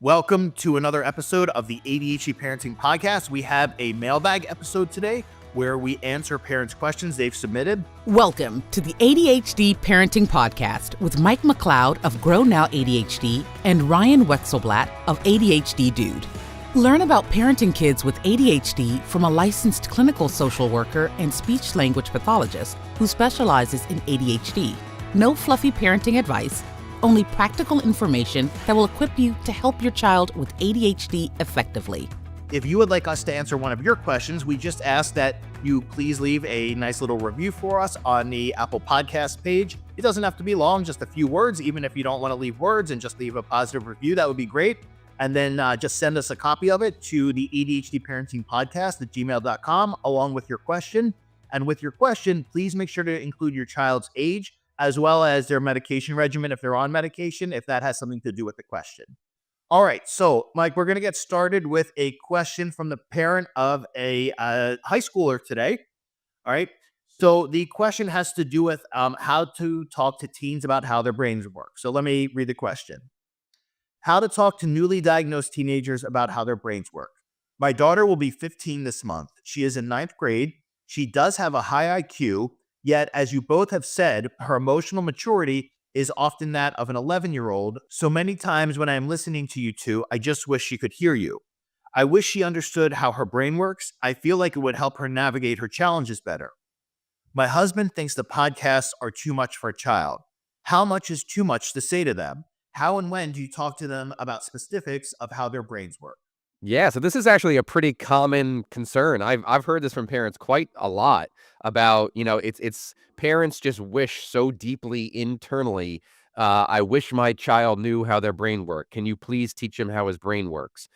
Welcome to another episode of the ADHD Parenting Podcast. We have a mailbag episode today where we answer parents' questions they've submitted. Welcome to the ADHD Parenting Podcast with Mike McLeod of GrowNOW ADHD and Ryan Wexelblatt of ADHD Dude. Learn about parenting kids with ADHD from a licensed clinical social worker and speech-language pathologist who specializes in ADHD. No fluffy parenting advice, only practical information that will equip you to help your child with ADHD effectively. If you would like us to answer one of your questions, we just ask that you please leave a nice little review for us on the Apple Podcast page. It doesn't have to be long, just a few words. Even if you don't want to leave words and just leave a positive review, that would be great. And then just send us a copy of it to the ADHD Parenting Podcast at gmail.com along with your question. And with your question, please make sure to include your child's age, as well as their medication regimen if they're on medication, if that has something to do with the question. All right, so Mike, we're going to get started with a question from the parent of a high schooler today. All right, so the question has to do with how to talk to teens about how their brains work. So let me read the question. How to talk to newly diagnosed teenagers about how their brains work. My daughter will be 15 this month. She is in 9th grade. She does have a high IQ. Yet, as you both have said, her emotional maturity is often that of an 11-year-old. So many times when I am listening to you two, I just wish she could hear you. I wish she understood how her brain works. I feel like it would help her navigate her challenges better. My husband thinks the podcasts are too much for a child. How much is too much to say to them? How and when do you talk to them about specifics of how their brains work? Yeah, so this is actually a pretty common concern. I've heard this from parents quite a lot about, it's parents just wish so deeply internally. I wish my child knew how their brain worked. Can you please teach him how his brain works?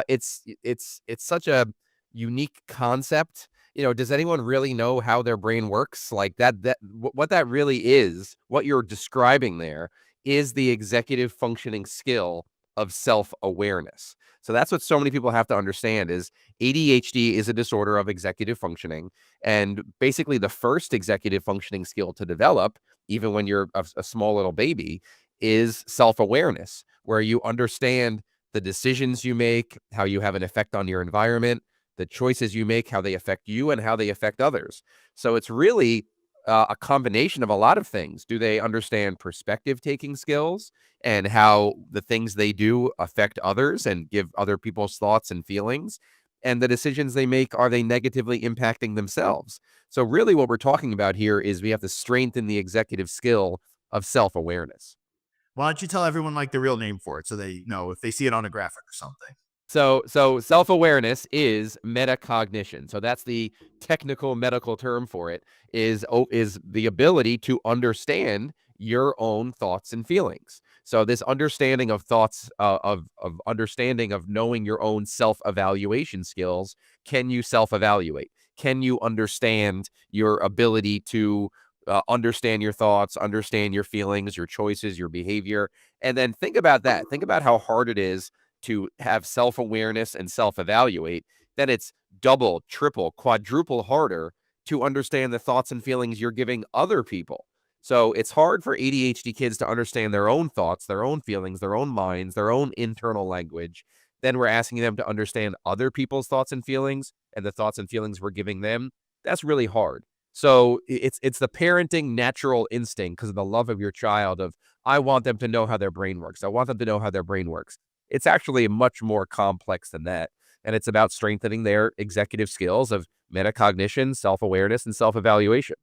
It's such a unique concept. Does anyone really know how their brain works? Like what that really is, what you're describing there is the executive functioning skill of self-awareness. So that's what so many people have to understand is ADHD is a disorder of executive functioning. And basically the first executive functioning skill to develop, even when you're a small little baby, is self-awareness, where you understand the decisions you make, how you have an effect on your environment, the choices you make, how they affect you and how they affect others. So it's really a combination of a lot of things. Do they understand perspective taking skills and how the things they do affect others and give other people's thoughts and feelings? And the decisions they make, are they negatively impacting themselves? So really what we're talking about here is we have to strengthen the executive skill of self-awareness. Why don't you tell everyone like the real name for it so they know if they see it on a graphic or something? So self-awareness is metacognition. So that's the technical medical term for it, is the ability to understand your own thoughts and feelings. So this understanding of thoughts, of understanding of knowing your own self-evaluation skills. Can you self-evaluate? Can you understand your ability to understand your thoughts, understand your feelings, your choices, your behavior? And then think about that. Think about how hard it is to have self-awareness and self-evaluate. Then it's double, triple, quadruple harder to understand the thoughts and feelings you're giving other people. So it's hard for ADHD kids to understand their own thoughts, their own feelings, their own minds, their own internal language. Then we're asking them to understand other people's thoughts and feelings and the thoughts and feelings we're giving them. That's really hard. So it's the parenting natural instinct because of the love of your child of, I want them to know how their brain works. I want them to know how their brain works. It's actually much more complex than that. And it's about strengthening their executive skills of metacognition, self-awareness, and self-evaluation.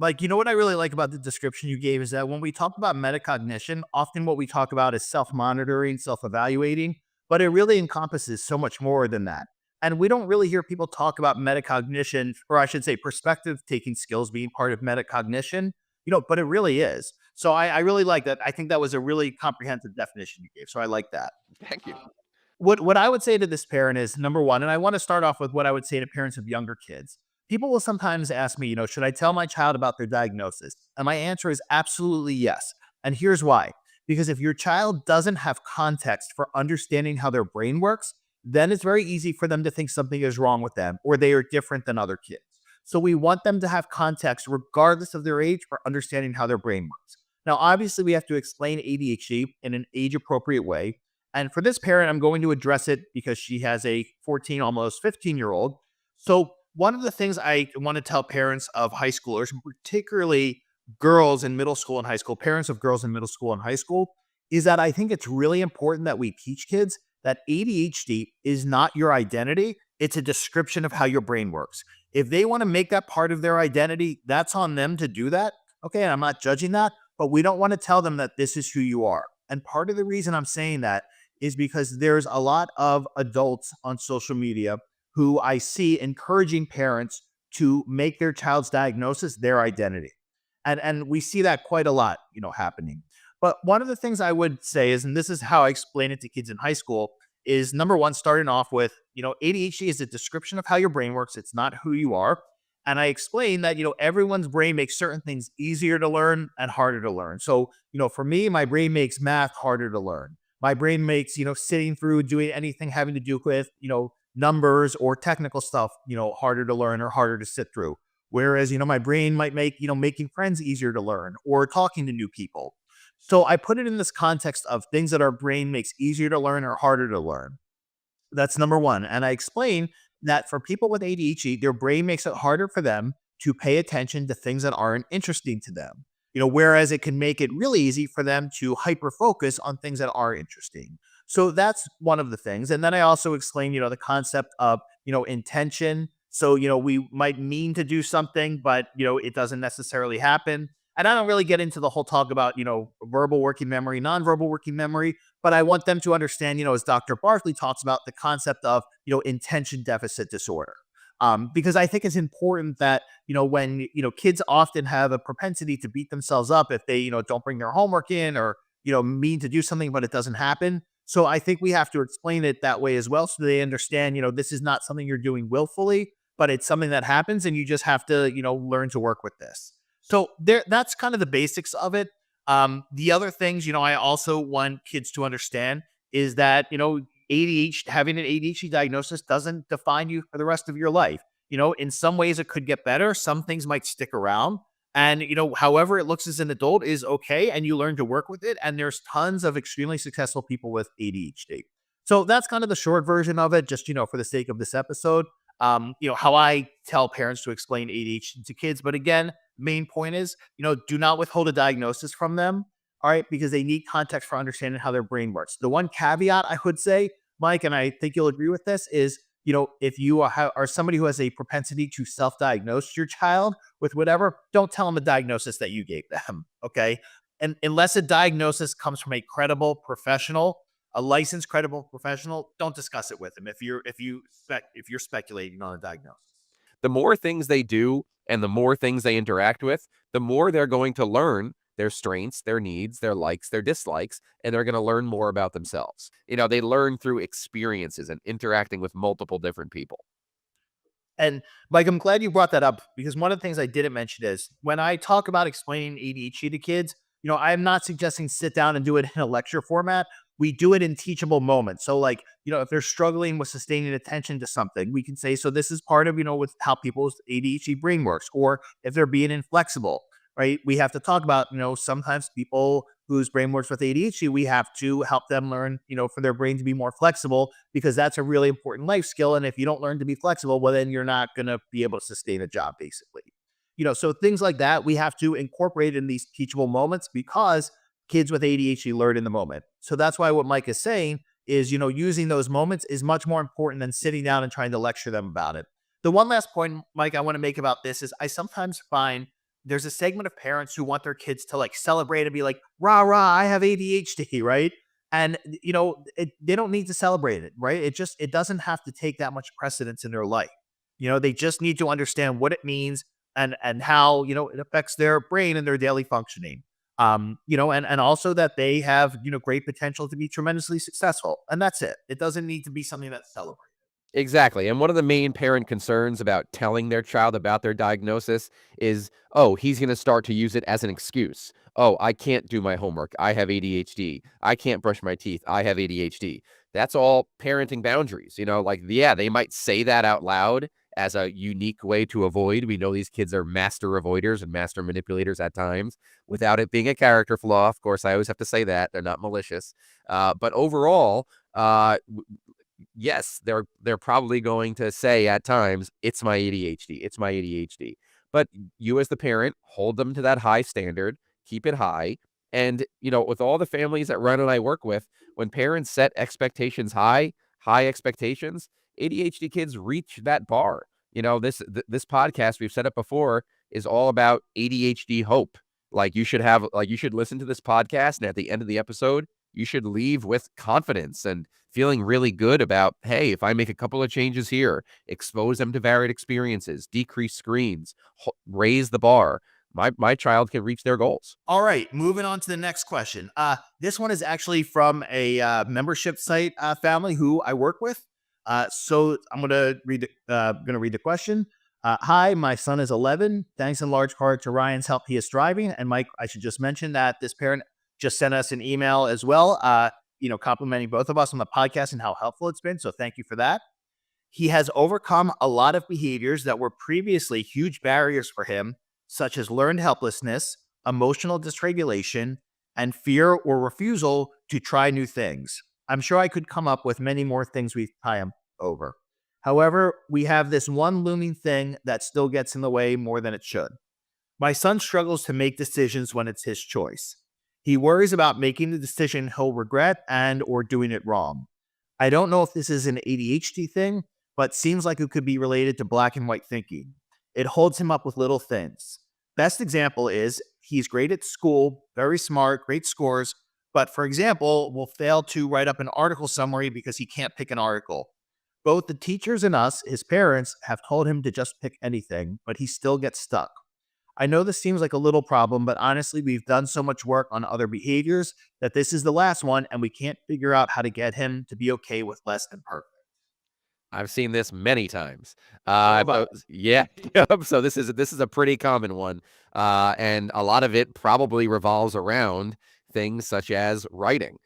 Mike, you know what I really like about the description you gave is that when we talk about metacognition, often what we talk about is self-monitoring, self-evaluating, but it really encompasses so much more than that. And we don't really hear people talk about metacognition, or I should say perspective-taking skills being part of metacognition, but it really is. So I really like that. I think that was a really comprehensive definition you gave. So I like that. Thank you. What I would say to this parent is, number one, and I want to start off with what I would say to parents of younger kids. People will sometimes ask me, should I tell my child about their diagnosis? And my answer is absolutely yes. And here's why. Because if your child doesn't have context for understanding how their brain works, then it's very easy for them to think something is wrong with them or they are different than other kids. So we want them to have context regardless of their age for understanding how their brain works. Now, obviously, we have to explain ADHD in an age-appropriate way. And for this parent, I'm going to address it because she has a 14, almost 15-year-old. So one of the things I want to tell parents of high schoolers, particularly girls in middle school and high school, parents of girls in middle school and high school, is that I think it's really important that we teach kids that ADHD is not your identity. It's a description of how your brain works. If they want to make that part of their identity, that's on them to do that. Okay, and I'm not judging that, but we don't want to tell them that this is who you are. And part of the reason I'm saying that is because there's a lot of adults on social media who I see encouraging parents to make their child's diagnosis their identity. And we see that quite a lot, happening. But one of the things I would say is, and this is how I explain it to kids in high school, is number one, starting off with, ADHD is a description of how your brain works. It's not who you are. And I explain that, everyone's brain makes certain things easier to learn and harder to learn. So, for me, my brain makes math harder to learn. My brain makes, sitting through doing anything having to do with, numbers or technical stuff, harder to learn or harder to sit through. Whereas, my brain might make, making friends easier to learn or talking to new people. So I put it in this context of things that our brain makes easier to learn or harder to learn. That's number one. And I explain that for people with ADHD, their brain makes it harder for them to pay attention to things that aren't interesting to them. Whereas it can make it really easy for them to hyper focus on things that are interesting. So that's one of the things. And then I also explain, the concept of, intention. So, we might mean to do something, but, it doesn't necessarily happen. And I don't really get into the whole talk about, verbal working memory, nonverbal working memory, but I want them to understand, as Dr. Barkley talks about, the concept of, intention deficit disorder. Because I think it's important that, when, kids often have a propensity to beat themselves up if they, don't bring their homework in or, mean to do something, but it doesn't happen. So I think we have to explain it that way as well so they understand, this is not something you're doing willfully, but it's something that happens and you just have to, learn to work with this. So that's kind of the basics of it. The other things, I also want kids to understand is that, ADHD, having an ADHD diagnosis doesn't define you for the rest of your life. In some ways it could get better. Some things might stick around. And, however it looks as an adult is okay. And you learn to work with it. And there's tons of extremely successful people with ADHD. So that's kind of the short version of it, just, for the sake of this episode. How I tell parents to explain ADHD to kids. But again, main point is, do not withhold a diagnosis from them. All right, because they need context for understanding how their brain works. The one caveat I would say, Mike, and I think you'll agree with this, is, if you are somebody who has a propensity to self-diagnose your child with whatever, don't tell them a diagnosis that you gave them. Okay. And unless a diagnosis comes from a credible professional, a licensed credible professional, don't discuss it with them if you're speculating on a diagnosis. The more things they do and the more things they interact with, the more they're going to learn their strengths, their needs, their likes, their dislikes, and they're going to learn more about themselves. They learn through experiences and interacting with multiple different people. And Mike, I'm glad you brought that up because one of the things I didn't mention is when I talk about explaining ADHD to kids, I'm not suggesting sit down and do it in a lecture format. We do it in teachable moments. So like, if they're struggling with sustaining attention to something, we can say, so this is part of, with how people's ADHD brain works. Or if they're being inflexible, right? We have to talk about, sometimes people whose brain works with ADHD, we have to help them learn, for their brain to be more flexible because that's a really important life skill. And if you don't learn to be flexible, well, then you're not going to be able to sustain a job basically. So things like that, we have to incorporate in these teachable moments because kids with ADHD learn in the moment. So that's why what Mike is saying is, using those moments is much more important than sitting down and trying to lecture them about it. The one last point, Mike, I want to make about this is I sometimes find there's a segment of parents who want their kids to like celebrate and be like, rah, rah, I have ADHD, right? And, they don't need to celebrate it, right? It doesn't have to take that much precedence in their life. They just need to understand what it means and how, it affects their brain and their daily functioning. And also that they have, great potential to be tremendously successful. And that's it. It doesn't need to be something that's celebrated. Exactly. And one of the main parent concerns about telling their child about their diagnosis is, oh, he's going to start to use it as an excuse. Oh, I can't do my homework. I have ADHD. I can't brush my teeth. I have ADHD. That's all parenting boundaries. Like, yeah, they might say that out loud as a unique way to avoid. We know these kids are master avoiders and master manipulators at times without it being a character flaw. Of course, I always have to say that they're not malicious. But overall, yes, they're probably going to say at times, it's my ADHD, it's my ADHD. But you as the parent, hold them to that high standard, keep it high. And, with all the families that Ryan and I work with, when parents set expectations high expectations, ADHD kids reach that bar. This podcast, we've said it before, is all about ADHD hope. You should listen to this podcast, and at the end of the episode, you should leave with confidence and feeling really good about, hey, if I make a couple of changes here, expose them to varied experiences, decrease screens, raise the bar, my child can reach their goals. All right, moving on to the next question. This one is actually from a membership site family who I work with. So I'm gonna read the question. Hi, my son is 11. Thanks in large part to Ryan's help, he is thriving. And Mike, I should just mention that this parent just sent us an email as well, complimenting both of us on the podcast and how helpful it's been. So thank you for that. He has overcome a lot of behaviors that were previously huge barriers for him, such as learned helplessness, emotional dysregulation, and fear or refusal to try new things. I'm sure I could come up with many more things we tie him over. However, we have this one looming thing that still gets in the way more than it should. My son struggles to make decisions when it's his choice. He worries about making the decision he'll regret and or doing it wrong. I don't know if this is an ADHD thing, but seems like it could be related to black and white thinking. It holds him up with little things. Best example is he's great at school, very smart, great scores, but for example, will fail to write up an article summary because he can't pick an article. Both the teachers and us, his parents, have told him to just pick anything, but he still gets stuck. I know this seems like a little problem, but honestly, we've done so much work on other behaviors that this is the last one, and we can't figure out how to get him to be okay with less than perfect. I've seen this many times. Yeah. So this is a pretty common one, and a lot of it probably revolves around things such as writing.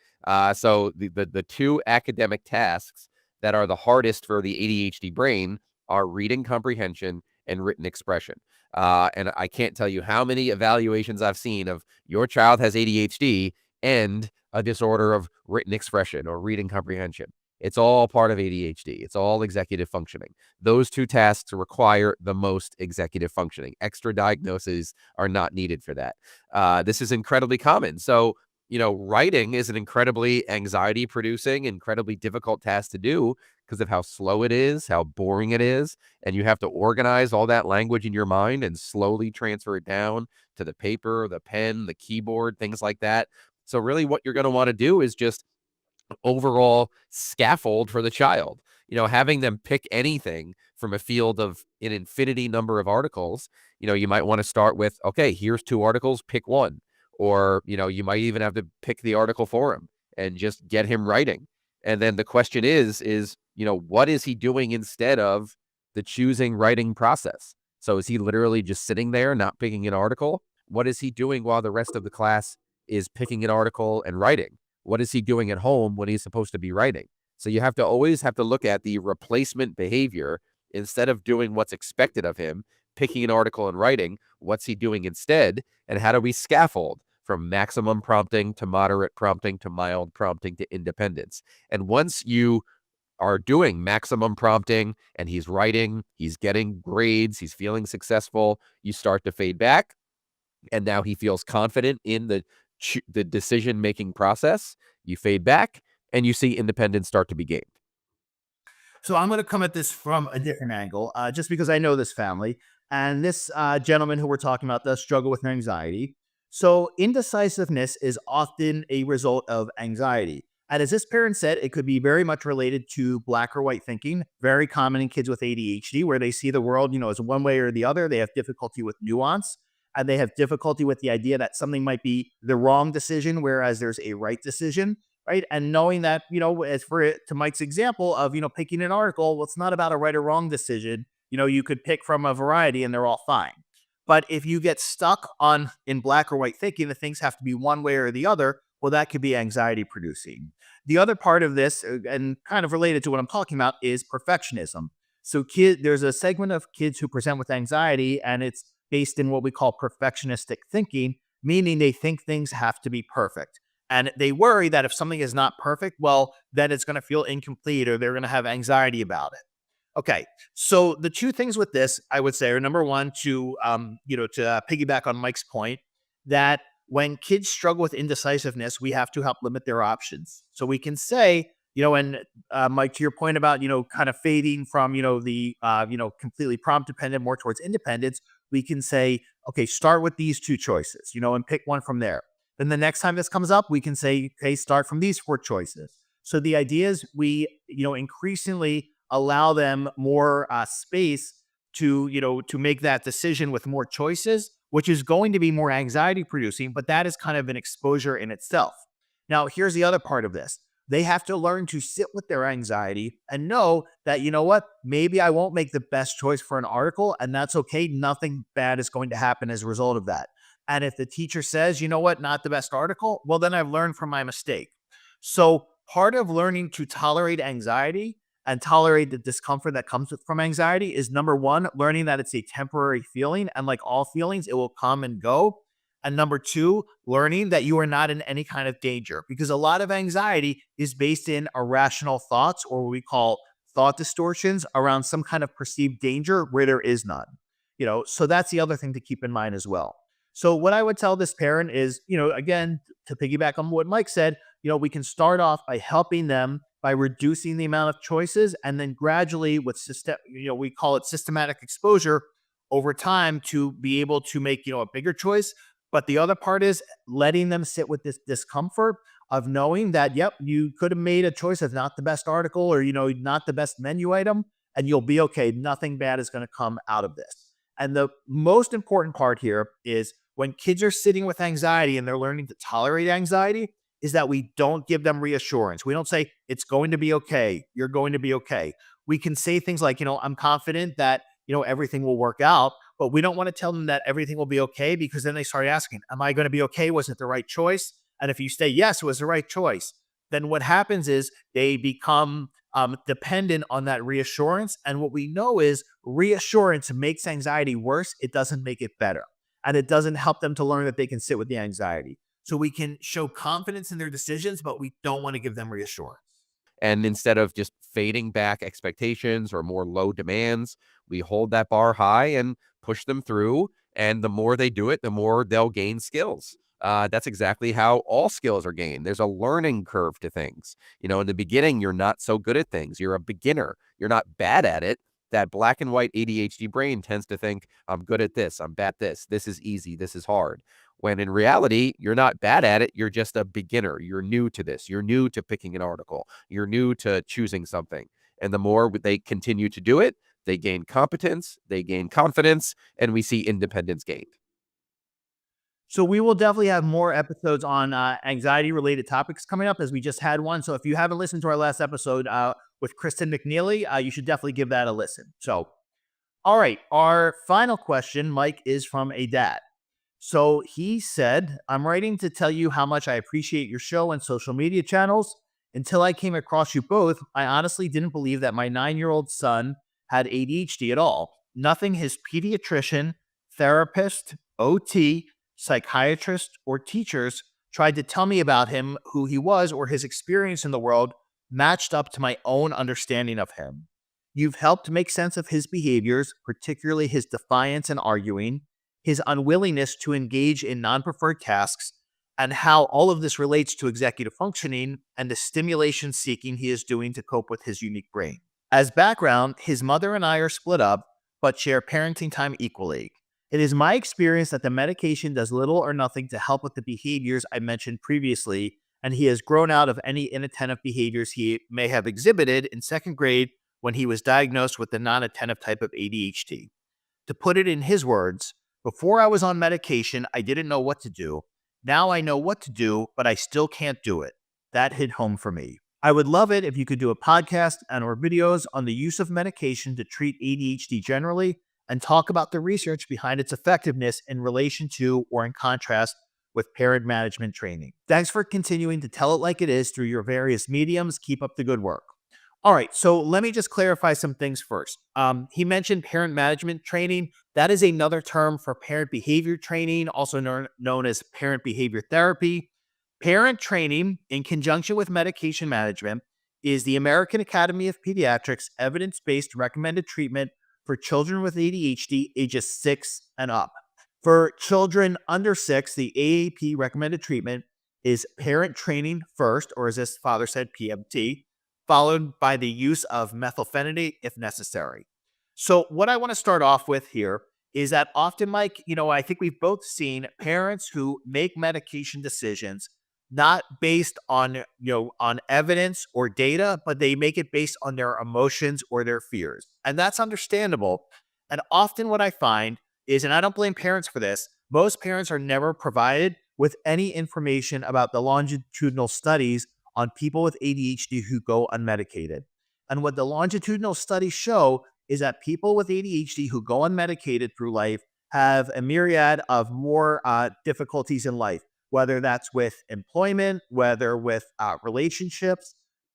So the two academic tasks that are the hardest for the ADHD brain are reading comprehension and written expression. And I can't tell you how many evaluations I've seen of your child has ADHD and a disorder of written expression or reading comprehension. It's all part of ADHD. It's all executive functioning. Those two tasks require the most executive functioning. Extra diagnoses are not needed for that. This is incredibly common. So, writing is an incredibly anxiety-producing, incredibly difficult task to do because of how slow it is, how boring it is, and you have to organize all that language in your mind and slowly transfer it down to the paper, the pen, the keyboard, things like that. So really what you're going to want to do is just overall scaffold for the child. Having them pick anything from a field of an infinity number of articles, you might want to start with, okay, here's 2 articles, pick one. Or, you might even have to pick the article for him and just get him writing. And then the question is, what is he doing instead of the choosing writing process? So is he literally just sitting there, not picking an article? What is he doing while the rest of the class is picking an article and writing? What is he doing at home when he's supposed to be writing? So you always have to look at the replacement behavior instead of doing what's expected of him, picking an article and writing. What's he doing instead? And how do we scaffold from maximum prompting to moderate prompting to mild prompting to independence? And once you are doing maximum prompting and he's writing, he's getting grades, he's feeling successful, you start to fade back. And now he feels confident in the decision-making process. You fade back and you see independence start to be gained. So I'm going to come at this from a different angle, just because I know this family. And this gentleman who we're talking about does struggle with anxiety. So indecisiveness is often a result of anxiety. And as this parent said, it could be very much related to black or white thinking, very common in kids with ADHD, where they see the world, as one way or the other. They have difficulty with nuance, and they have difficulty with the idea that something might be the wrong decision, whereas there's a right decision, right? And knowing that, as to Mike's example of, picking an article, well, it's not about a right or wrong decision. You could pick from a variety and they're all fine. But if you get stuck in black or white thinking that things have to be one way or the other, well, that could be anxiety producing. The other part of this, and kind of related to what I'm talking about, is perfectionism. So there's a segment of kids who present with anxiety, and it's based in what we call perfectionistic thinking, meaning they think things have to be perfect. And they worry that if something is not perfect, well, then it's going to feel incomplete or they're going to have anxiety about it. Okay, so the two things with this, I would say, are number one, to piggyback on Mike's point, that when kids struggle with indecisiveness, we have to help limit their options. So we can say, and Mike, to your point about, kind of fading from, completely prompt dependent more towards independence, we can say, okay, start with these two choices, and pick one from there. Then the next time this comes up, we can say, okay, start from these four choices. So the idea is we, increasingly allow them more space to make that decision with more choices, which is going to be more anxiety producing, but that is kind of an exposure in itself. Now, here's the other part of this. They have to learn to sit with their anxiety and know that, maybe I won't make the best choice for an article, and that's okay. Nothing bad is going to happen as a result of that. And if the teacher says, not the best article, well, then I've learned from my mistake. So part of learning to tolerate anxiety and tolerate the discomfort that comes from anxiety is, number one, learning that it's a temporary feeling. And like all feelings, it will come and go. And number two, learning that you are not in any kind of danger, because a lot of anxiety is based in irrational thoughts, or what we call thought distortions around some kind of perceived danger where there is none. So that's the other thing to keep in mind as well. So what I would tell this parent is, again, to piggyback on what Mike said, we can start off by helping them by reducing the amount of choices, and then gradually with we call it systematic exposure over time to be able to make, a bigger choice. But the other part is letting them sit with this discomfort of knowing that, yep, you could have made a choice of not the best article or, not the best menu item, and you'll be okay. Nothing bad is going to come out of this. And the most important part here is when kids are sitting with anxiety and they're learning to tolerate anxiety, is that we don't give them reassurance. We don't say, it's going to be okay. You're going to be okay. We can say things like, I'm confident that, everything will work out, but we don't want to tell them that everything will be okay, because then they start asking, am I going to be okay? Was it the right choice? And if you say, yes, it was the right choice, then what happens is they become dependent on that reassurance. And what we know is reassurance makes anxiety worse. It doesn't make it better. And it doesn't help them to learn that they can sit with the anxiety. So we can show confidence in their decisions, but we don't want to give them reassurance. And instead of just fading back expectations or more low demands, we hold that bar high and push them through. And the more they do it, the more they'll gain skills. That's exactly how all skills are gained. There's a learning curve to things. In the beginning, you're not so good at things. You're a beginner. You're not bad at it. That black and white ADHD brain tends to think, I'm good at this. I'm bad at this. This is easy. This is hard. When in reality, you're not bad at it. You're just a beginner. You're new to this. You're new to picking an article. You're new to choosing something. And the more they continue to do it, they gain competence, they gain confidence, and we see independence gained. So we will definitely have more episodes on anxiety-related topics coming up, as we just had one. So if you haven't listened to our last episode with Kristen McNeely, you should definitely give that a listen. So, all right, our final question, Mike, is from a dad. So he said, I'm writing to tell you how much I appreciate your show and social media channels. Until I came across you both, I honestly didn't believe that my 9-year-old son had ADHD at all. Nothing his pediatrician, therapist, OT, psychiatrist, or teachers tried to tell me about him, who he was, or his experience in the world matched up to my own understanding of him. You've helped make sense of his behaviors, particularly his defiance and arguing, his unwillingness to engage in non-preferred tasks, and how all of this relates to executive functioning and the stimulation seeking he is doing to cope with his unique brain. As background, his mother and I are split up, but share parenting time equally. It is my experience that the medication does little or nothing to help with the behaviors I mentioned previously, and he has grown out of any inattentive behaviors he may have exhibited in second grade when he was diagnosed with the non-attentive type of ADHD. To put it in his words, before I was on medication, I didn't know what to do. Now I know what to do, but I still can't do it. That hit home for me. I would love it if you could do a podcast and or videos on the use of medication to treat ADHD generally, and talk about the research behind its effectiveness in relation to or in contrast with parent management training. Thanks for continuing to tell it like it is through your various mediums. Keep up the good work. All right, so let me just clarify some things first. He mentioned parent management training. That is another term for parent behavior training, also known as parent behavior therapy. Parent training, in conjunction with medication management, is the American Academy of Pediatrics evidence based recommended treatment for children with ADHD ages 6 and up. For children under 6, the AAP recommended treatment is parent training first, or as his father said, PMT, followed by the use of methylphenidate if necessary. So, what I want to start off with here is that often, Mike, I think we've both seen parents who make medication decisions not based on evidence or data, but they make it based on their emotions or their fears. And that's understandable. And often what I find is, and I don't blame parents for this, most parents are never provided with any information about the longitudinal studies on people with ADHD who go unmedicated. And what the longitudinal studies show is that people with ADHD who go unmedicated through life have a myriad of more difficulties in life, whether that's with employment, whether with relationships,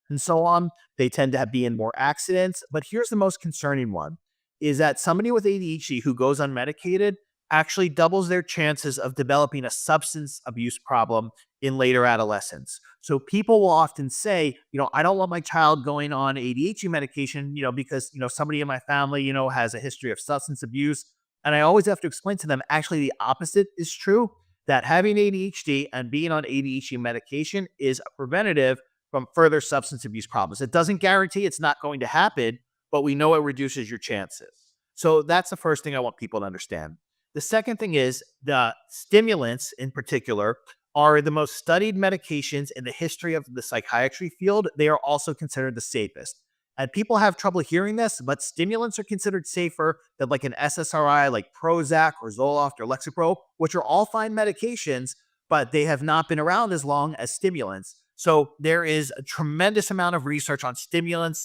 and so on. They tend to be in more accidents. But here's the most concerning one is that somebody with ADHD who goes unmedicated actually doubles their chances of developing a substance abuse problem in later adolescence. So people will often say, I don't want my child going on ADHD medication, because, somebody in my family, has a history of substance abuse. And I always have to explain to them, actually, the opposite is true, that having ADHD and being on ADHD medication is a preventative from further substance abuse problems. It doesn't guarantee it's not going to happen, but we know it reduces your chances. So that's the first thing I want people to understand. The second thing is the stimulants in particular are the most studied medications in the history of the psychiatry field. They are also considered the safest. And people have trouble hearing this, but stimulants are considered safer than like an SSRI like Prozac or Zoloft or Lexapro, which are all fine medications, but they have not been around as long as stimulants. So there is a tremendous amount of research on stimulant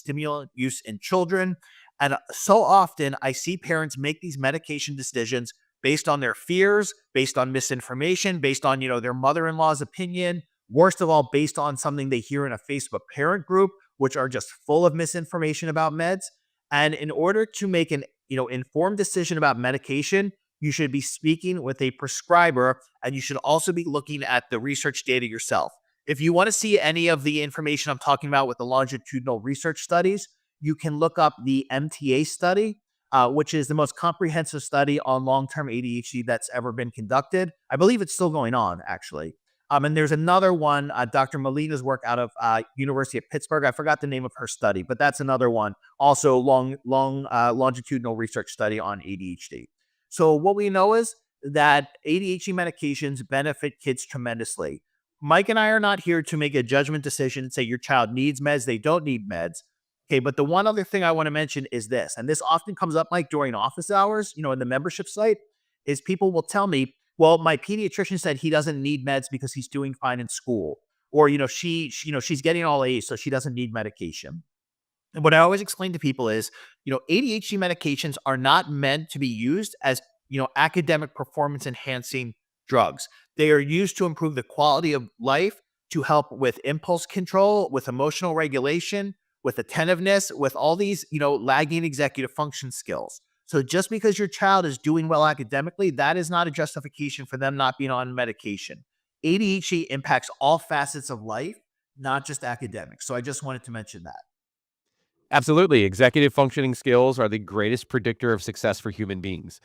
use in children. And so often I see parents make these medication decisions based on their fears, based on misinformation, based on, their mother-in-law's opinion, worst of all, based on something they hear in a Facebook parent group, which are just full of misinformation about meds. And in order to make an, informed decision about medication, you should be speaking with a prescriber, and you should also be looking at the research data yourself. If you want to see any of the information I'm talking about with the longitudinal research studies, you can look up the MTA study, which is the most comprehensive study on long-term ADHD that's ever been conducted. I believe it's still going on, actually. And there's another one, Dr. Molina's work out of University of Pittsburgh. I forgot the name of her study, but that's another one. Also, longitudinal research study on ADHD. So what we know is that ADHD medications benefit kids tremendously. Mike and I are not here to make a judgment decision and say your child needs meds, they don't need meds. Okay, but the one other thing I want to mention is this, and this often comes up, Mike, during office hours, in the membership site, is people will tell me, well, my pediatrician said he doesn't need meds because he's doing fine in school. Or, she's getting all A's, so she doesn't need medication. And what I always explain to people is, ADHD medications are not meant to be used as, academic performance enhancing drugs. They are used to improve the quality of life, to help with impulse control, with emotional regulation, with attentiveness, with all these, lagging executive function skills. So just because your child is doing well academically, that is not a justification for them not being on medication. ADHD impacts all facets of life, not just academics. So I just wanted to mention that. Absolutely. Executive functioning skills are the greatest predictor of success for human beings.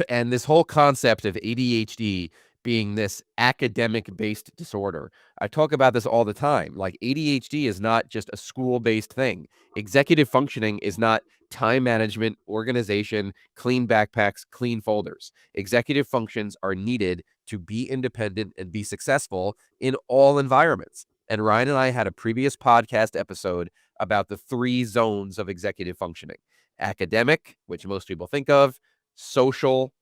And this whole concept of ADHD being this academic-based disorder, I talk about this all the time. Like, ADHD is not just a school-based thing. Executive functioning is not time management, organization, clean backpacks, clean folders. Executive functions are needed to be independent and be successful in all environments. And Ryan and I had a previous podcast episode about the 3 zones of executive functioning: academic, which most people think of, social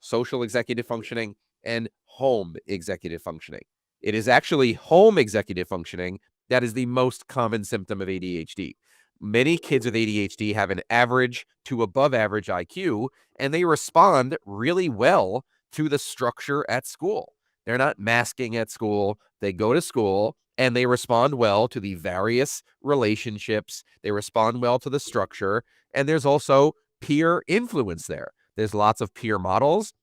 executive functioning, and home executive functioning. It is actually home executive functioning that is the most common symptom of ADHD. Many kids with ADHD have an average to above average IQ, and they respond really well to the structure at school. They're not masking at school. They go to school and they respond well to the various relationships. They respond well to the structure, and there's also peer influence there. There's lots of peer models.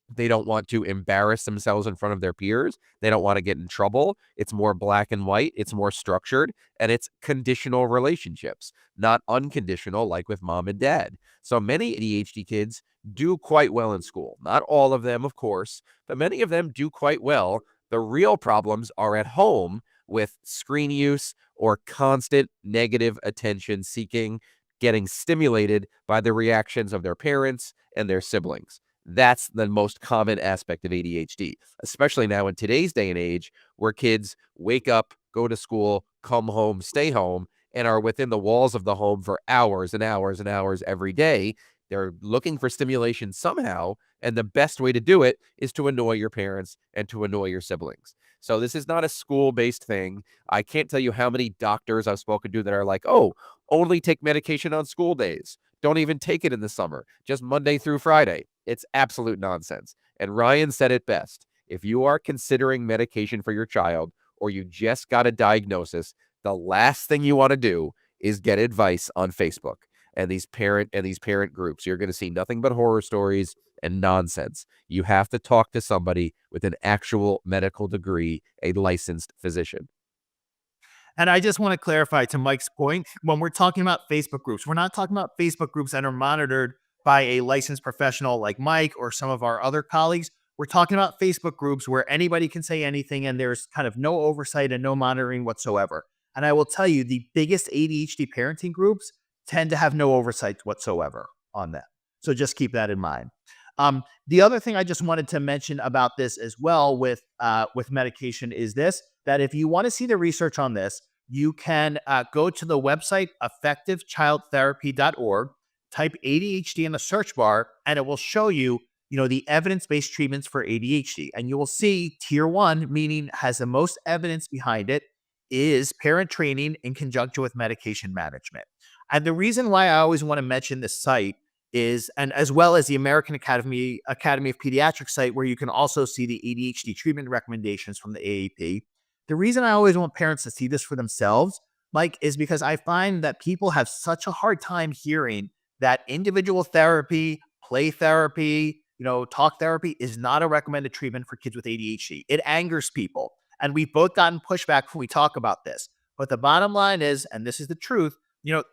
They don't want to embarrass themselves in front of their peers. They don't want to get in trouble. It's more black and white. It's more structured, and it's conditional relationships, not unconditional like with mom and dad. So many ADHD kids do quite well in school. Not all of them, of course, but many of them do quite well. The real problems are at home with screen use or constant negative attention seeking, getting stimulated by the reactions of their parents and their siblings. That's the most common aspect of ADHD, especially now in today's day and age where kids wake up, go to school, come home, stay home, and are within the walls of the home for hours and hours and hours every day. They're looking for stimulation somehow, and the best way to do it is to annoy your parents and to annoy your siblings. So this is not a school-based thing. I can't tell you how many doctors I've spoken to that are like, oh, only take medication on school days. Don't even take it in the summer, just Monday through Friday. It's absolute nonsense. And Ryan said it best. If you are considering medication for your child or you just got a diagnosis, the last thing you want to do is get advice on Facebook and these parent groups. You're going to see nothing but horror stories and nonsense. You have to talk to somebody with an actual medical degree, a licensed physician. And I just want to clarify to Mike's point, when we're talking about Facebook groups, we're not talking about Facebook groups that are monitored by a licensed professional like Mike or some of our other colleagues. We're talking about Facebook groups where anybody can say anything and there's kind of no oversight and no monitoring whatsoever. And I will tell you, the biggest ADHD parenting groups tend to have no oversight whatsoever on them. So just keep that in mind. The other thing I just wanted to mention about this as well with medication is this, that if you want to see the research on this, you can go to the website effectivechildtherapy.org, type ADHD in the search bar, and it will show you, the evidence-based treatments for ADHD. And you will see tier 1, meaning has the most evidence behind it, is parent training in conjunction with medication management. And the reason why I always want to mention this site is, and as well as the American Academy of Pediatrics site, where you can also see the ADHD treatment recommendations from the AAP. The reason I always want parents to see this for themselves, Mike, is because I find that people have such a hard time hearing that individual therapy, play therapy, talk therapy is not a recommended treatment for kids with ADHD. It angers people. And we've both gotten pushback when we talk about this. But the bottom line is, and this is the truth,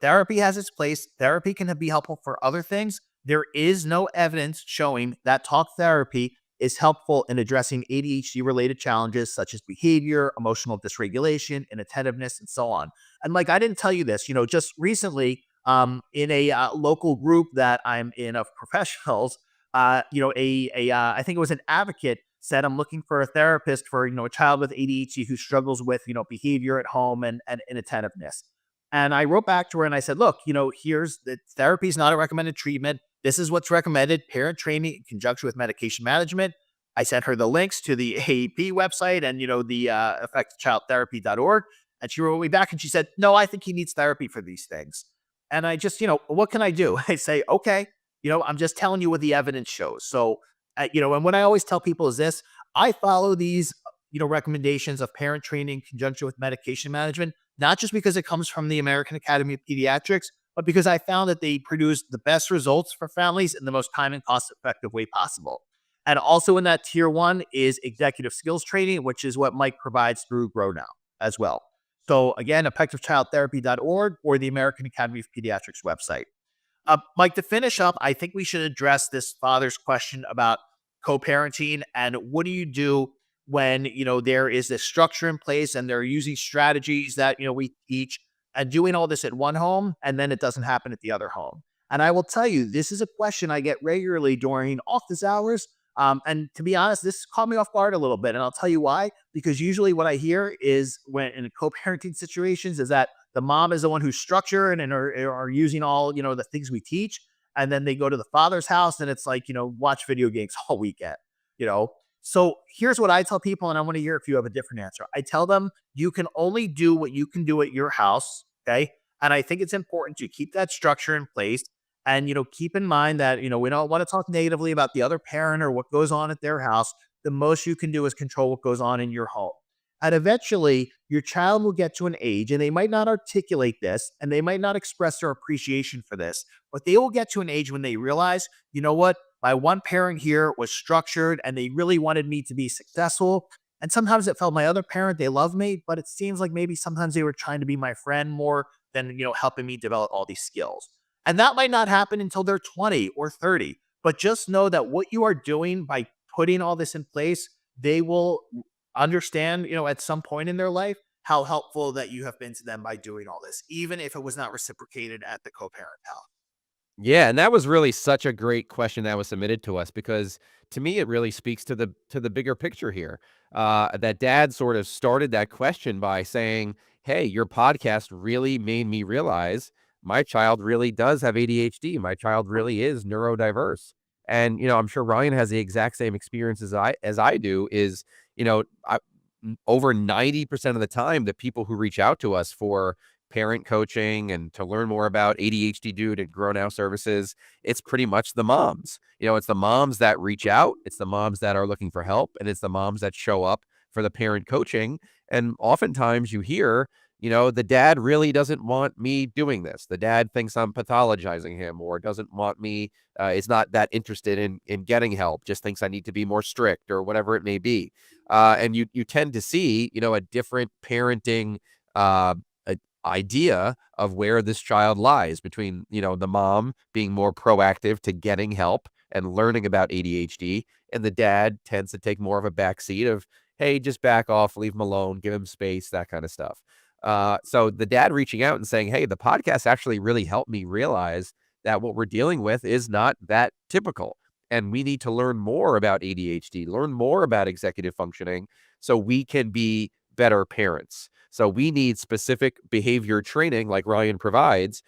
therapy has its place. Therapy can be helpful for other things. There is no evidence showing that talk therapy is helpful in addressing ADHD-related challenges such as behavior, emotional dysregulation, inattentiveness, and so on. And Mike, I didn't tell you this, just recently in a local group that I'm in of professionals, I think it was an advocate said, I'm looking for a therapist for, a child with ADHD who struggles with, behavior at home and inattentiveness. And I wrote back to her and I said, look, here's the therapy is not a recommended treatment. This is what's recommended, parent training in conjunction with medication management. I sent her the links to the AAP website and, the effectivechildtherapy.org. And she wrote me back and she said, no, I think he needs therapy for these things. And I just, what can I do? I say, okay, I'm just telling you what the evidence shows. So, and what I always tell people is this, I follow these, recommendations of parent training in conjunction with medication management, not just because it comes from the American Academy of Pediatrics, but because I found that they produce the best results for families in the most time and cost-effective way possible. And also in that tier 1 is executive skills training, which is what Mike provides through GrowNOW as well. So again, effectivechildtherapy.org or the American Academy of Pediatrics website. Mike, to finish up, I think we should address this father's question about co-parenting and what do you do when, there is this structure in place and they're using strategies that, we teach and doing all this at one home and then it doesn't happen at the other home. And I will tell you, this is a question I get regularly during office hours. And to be honest, this caught me off guard a little bit. And I'll tell you why, because usually what I hear is when in co-parenting situations is that the mom is the one who's structured and are using all, the things we teach. And then they go to the father's house and it's like, watch video games all weekend, So here's what I tell people, and I want to hear if you have a different answer. I tell them you can only do what you can do at your house, okay? And I think it's important to keep that structure in place and, keep in mind that, we don't want to talk negatively about the other parent or what goes on at their house. The most you can do is control what goes on in your home. And eventually, your child will get to an age, and they might not articulate this, and they might not express their appreciation for this, but they will get to an age when they realize, you know what, my one parent here was structured, and they really wanted me to be successful. And sometimes it felt my other parent, they love me, but it seems like maybe sometimes they were trying to be my friend more than, helping me develop all these skills. And that might not happen until they're 20 or 30. But just know that what you are doing by putting all this in place, they will understand, at some point in their life, how helpful that you have been to them by doing all this, even if it was not reciprocated at the co-parent house. Yeah, and that was really such a great question that was submitted to us because to me it really speaks to the bigger picture here. That dad sort of started that question by saying, "Hey, your podcast really made me realize my child really does have ADHD. My child really is neurodiverse." And I'm sure Ryan has the exact same experience as I do. Is over 90% of the time, the people who reach out to us for parent coaching and to learn more about ADHD Dude and GrowNOW services, it's pretty much the moms. It's the moms that reach out, it's the moms that are looking for help, and it's the moms that show up for the parent coaching. And oftentimes you hear, the dad really doesn't want me doing this. The dad thinks I'm pathologizing him or doesn't want me, is not that interested in getting help, just thinks I need to be more strict or whatever it may be. And you tend to see, a different parenting idea of where this child lies between, the mom being more proactive to getting help and learning about ADHD, and the dad tends to take more of a backseat of, hey, just back off, leave him alone, give him space, that kind of stuff. So the dad reaching out and saying, hey, the podcast actually really helped me realize that what we're dealing with is not that typical. And we need to learn more about ADHD, learn more about executive functioning so we can be better parents. So we need specific behavior training like Ryan provides,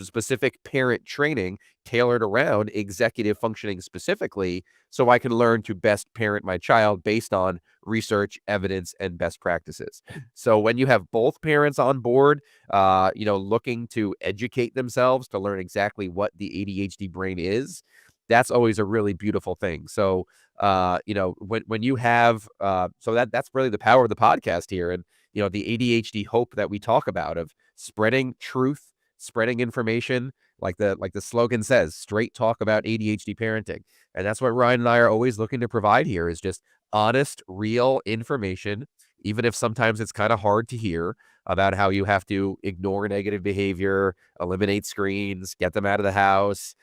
specific parent training tailored around executive functioning specifically, so I can learn to best parent my child based on research, evidence, and best practices. So when you have both parents on board, looking to educate themselves to learn exactly what the ADHD brain is, that's always a really beautiful thing. So, when you have, so that's really the power of the podcast here. And, the ADHD hope that we talk about of spreading truth, spreading information, like the slogan says, straight talk about ADHD parenting. And that's what Ryan and I are always looking to provide here is just honest, real information, even if sometimes it's kind of hard to hear about how you have to ignore negative behavior, eliminate screens, get them out of the house,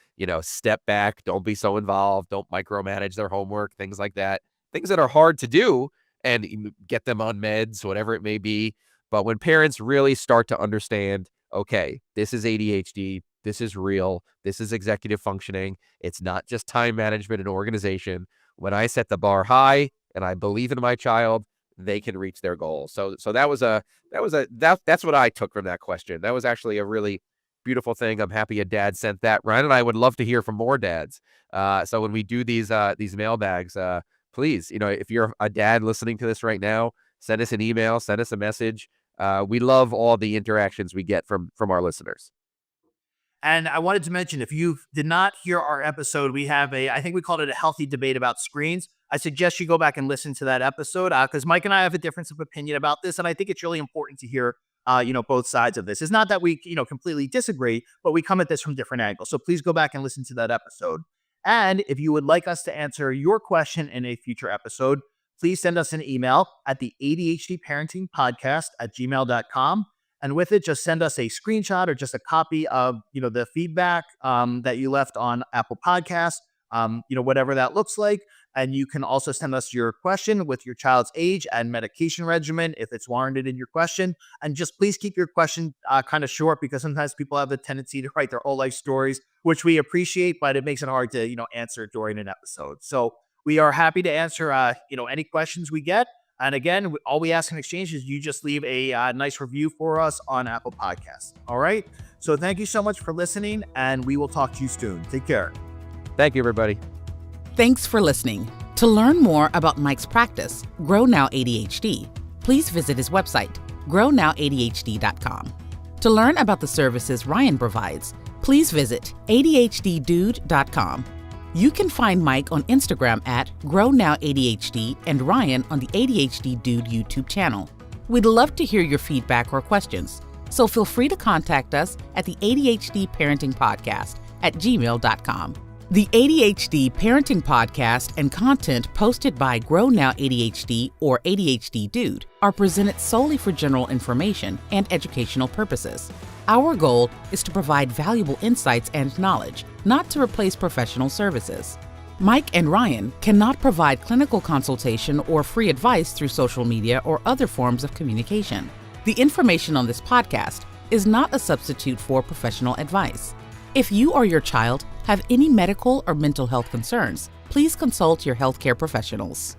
step back, don't be so involved, don't micromanage their homework, things like that. Things that are hard to do and get them on meds, whatever it may be. But when parents really start to understand, okay, this is ADHD, this is real, this is executive functioning, it's not just time management and organization. When I set the bar high and I believe in my child, they can reach their goal. So that's what I took from that question. That was actually a really beautiful thing. I'm happy a dad sent that. Ryan and I would love to hear from more dads. So when we do these mailbags, please, if you're a dad listening to this right now, send us an email, send us a message. We love all the interactions we get from our listeners. And I wanted to mention, if you did not hear our episode, we have I think we called it a healthy debate about screens. I suggest you go back and listen to that episode because Mike and I have a difference of opinion about this. And I think it's really important to hear, both sides of this. It's not that we, completely disagree, but we come at this from different angles. So please go back and listen to that episode. And if you would like us to answer your question in a future episode, please send us an email at the ADHD Parenting Podcast at gmail.com. And with it, just send us a screenshot or just a copy of, the feedback that you left on Apple Podcasts, whatever that looks like. And you can also send us your question with your child's age and medication regimen if it's warranted in your question. And just please keep your question kind of short because sometimes people have the tendency to write their whole life stories, which we appreciate, but it makes it hard to, answer during an episode. So we are happy to answer, any questions we get. And again, all we ask in exchange is you just leave a nice review for us on Apple Podcasts. All right. So thank you so much for listening, and we will talk to you soon. Take care. Thank you, everybody. Thanks for listening. To learn more about Mike's practice, GrowNOW ADHD, please visit his website, GrowNOWADHD.com. To learn about the services Ryan provides, please visit ADHDdude.com. You can find Mike on Instagram at GrowNOW ADHD and Ryan on the ADHD Dude YouTube channel. We'd love to hear your feedback or questions, so feel free to contact us at the ADHD Parenting Podcast at gmail.com. The ADHD Parenting Podcast and content posted by GrowNOW ADHD or ADHD Dude are presented solely for general information and educational purposes. Our goal is to provide valuable insights and knowledge, not to replace professional services. Mike and Ryan cannot provide clinical consultation or free advice through social media or other forms of communication. The information on this podcast is not a substitute for professional advice. If you or your child have any medical or mental health concerns, please consult your healthcare professionals.